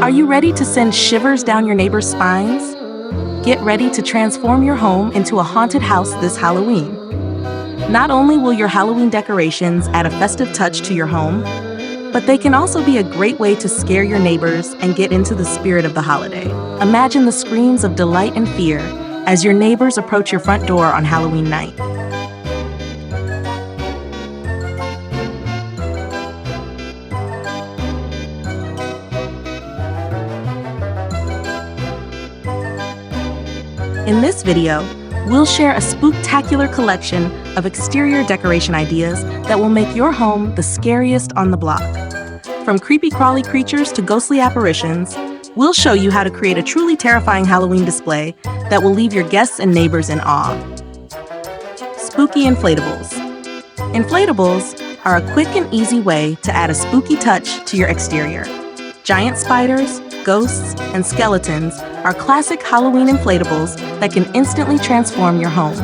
Are you ready to send shivers down your neighbor's spines? Get ready to transform your home into a haunted house this Halloween. Not only will your Halloween decorations add a festive touch to your home, but they can also be a great way to scare your neighbors and get into the spirit of the holiday. Imagine the screams of delight and fear as your neighbors approach your front door on Halloween night. In this video, we'll share a spooktacular collection of exterior decoration ideas that will make your home the scariest on the block. From creepy crawly creatures to ghostly apparitions, we'll show you how to create a truly terrifying Halloween display that will leave your guests and neighbors in awe. Spooky inflatables. Inflatables are a quick and easy way to add a spooky touch to your exterior. Giant spiders, ghosts, and skeletons are classic Halloween inflatables that can instantly transform your home.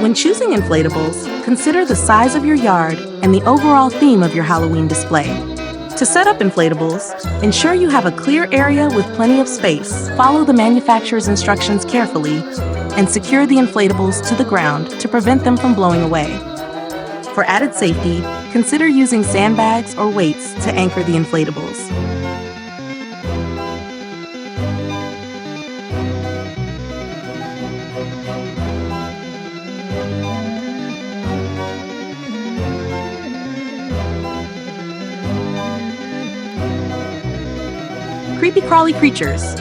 When choosing inflatables, consider the size of your yard and the overall theme of your Halloween display. To set up inflatables, ensure you have a clear area with plenty of space. Follow the manufacturer's instructions carefully and secure the inflatables to the ground to prevent them from blowing away. For added safety, consider using sandbags or weights to anchor the inflatables. Creepy crawly creatures.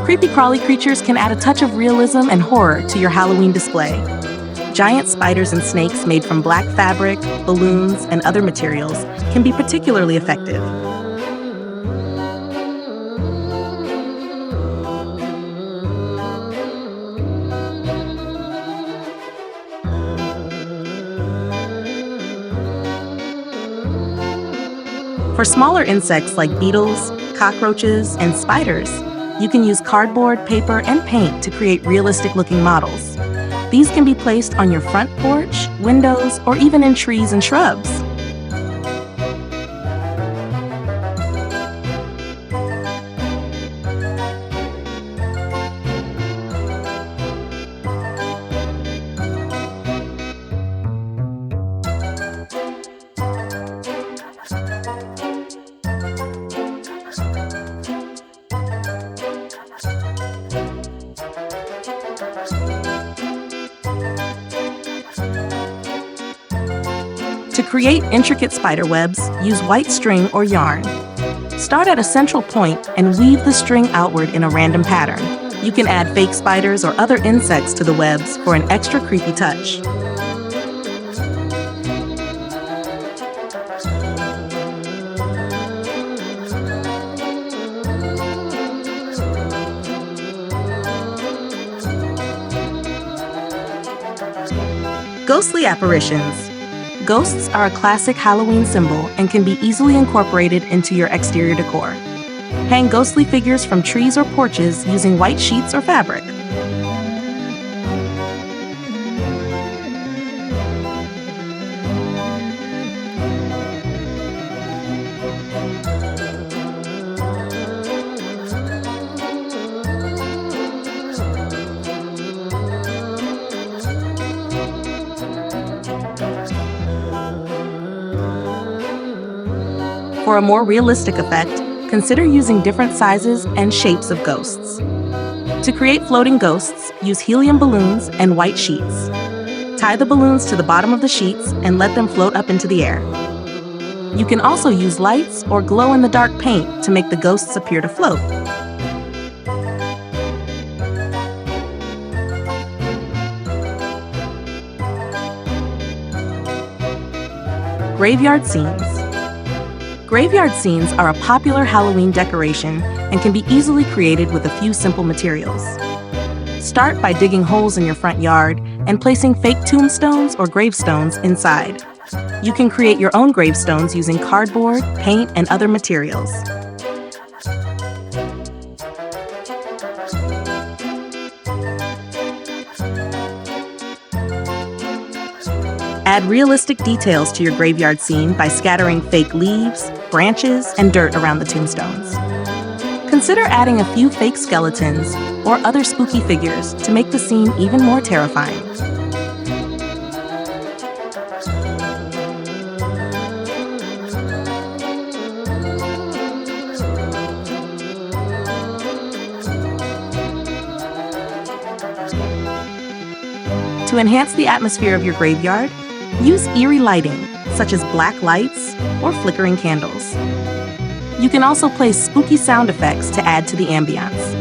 Creepy crawly creatures can add a touch of realism and horror to your Halloween display. Giant spiders and snakes made from black fabric, balloons, and other materials can be particularly effective. For smaller insects like beetles, cockroaches, and spiders, you can use cardboard, paper, and paint to create realistic-looking models. These can be placed on your front porch, windows, or even in trees and shrubs. To create intricate spider webs, use white string or yarn. Start at a central point and weave the string outward in a random pattern. You can add fake spiders or other insects to the webs for an extra creepy touch. Ghostly apparitions. Ghosts are a classic Halloween symbol and can be easily incorporated into your exterior decor. Hang ghostly figures from trees or porches using white sheets or fabric. For a more realistic effect, consider using different sizes and shapes of ghosts. To create floating ghosts, use helium balloons and white sheets. Tie the balloons to the bottom of the sheets and let them float up into the air. You can also use lights or glow-in-the-dark paint to make the ghosts appear to float. Graveyard scenes. Graveyard scenes are a popular Halloween decoration and can be easily created with a few simple materials. Start by digging holes in your front yard and placing fake tombstones or gravestones inside. You can create your own gravestones using cardboard, paint, and other materials. Add realistic details to your graveyard scene by scattering fake leaves, branches, and dirt around the tombstones. Consider adding a few fake skeletons or other spooky figures to make the scene even more terrifying. To enhance the atmosphere of your graveyard, use eerie lighting, such as black lights or flickering candles. You can also place spooky sound effects to add to the ambiance.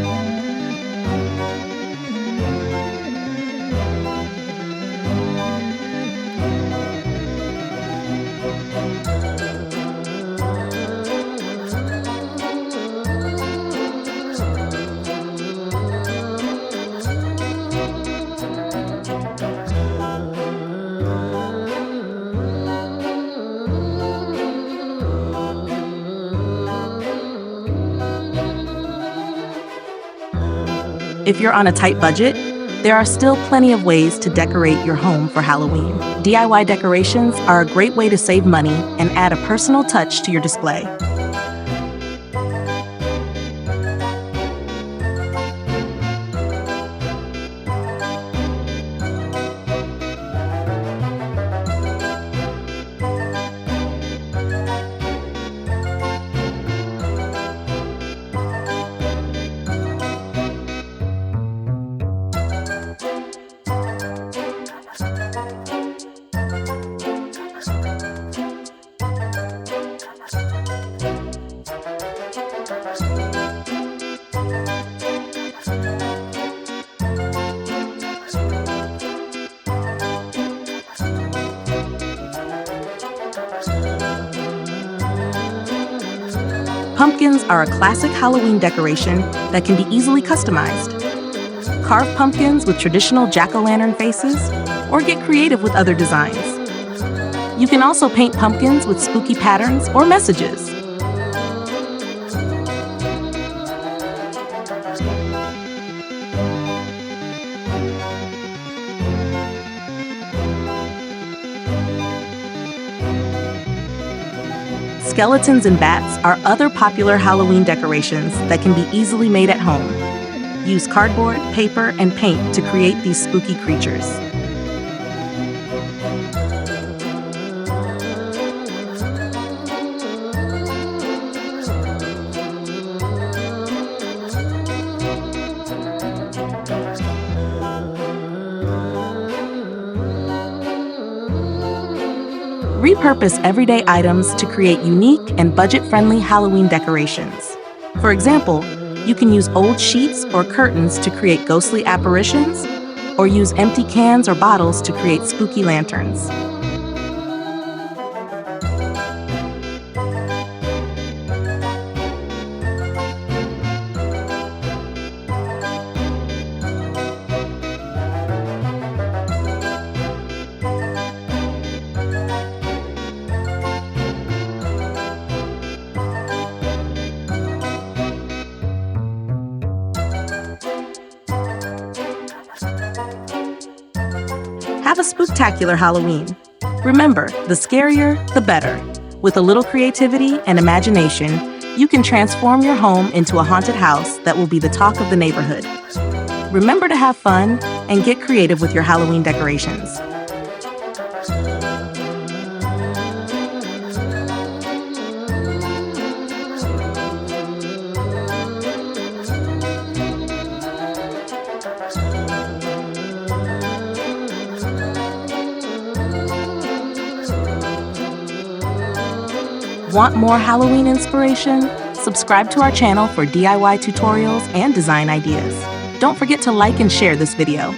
If you're on a tight budget, there are still plenty of ways to decorate your home for Halloween. DIY decorations are a great way to save money and add a personal touch to your display. Pumpkins are a classic Halloween decoration that can be easily customized. Carve pumpkins with traditional jack-o'-lantern faces, or get creative with other designs. You can also paint pumpkins with spooky patterns or messages. Skeletons and bats are other popular Halloween decorations that can be easily made at home. Use cardboard, paper, and paint to create these spooky creatures. Repurpose everyday items to create unique and budget-friendly Halloween decorations. For example, you can use old sheets or curtains to create ghostly apparitions, or use empty cans or bottles to create spooky lanterns. Have a spooktacular Halloween. Remember, the scarier, the better. With a little creativity and imagination, you can transform your home into a haunted house that will be the talk of the neighborhood. Remember to have fun and get creative with your Halloween decorations. Want more Halloween inspiration? Subscribe to our channel for DIY tutorials and design ideas. Don't forget to like and share this video.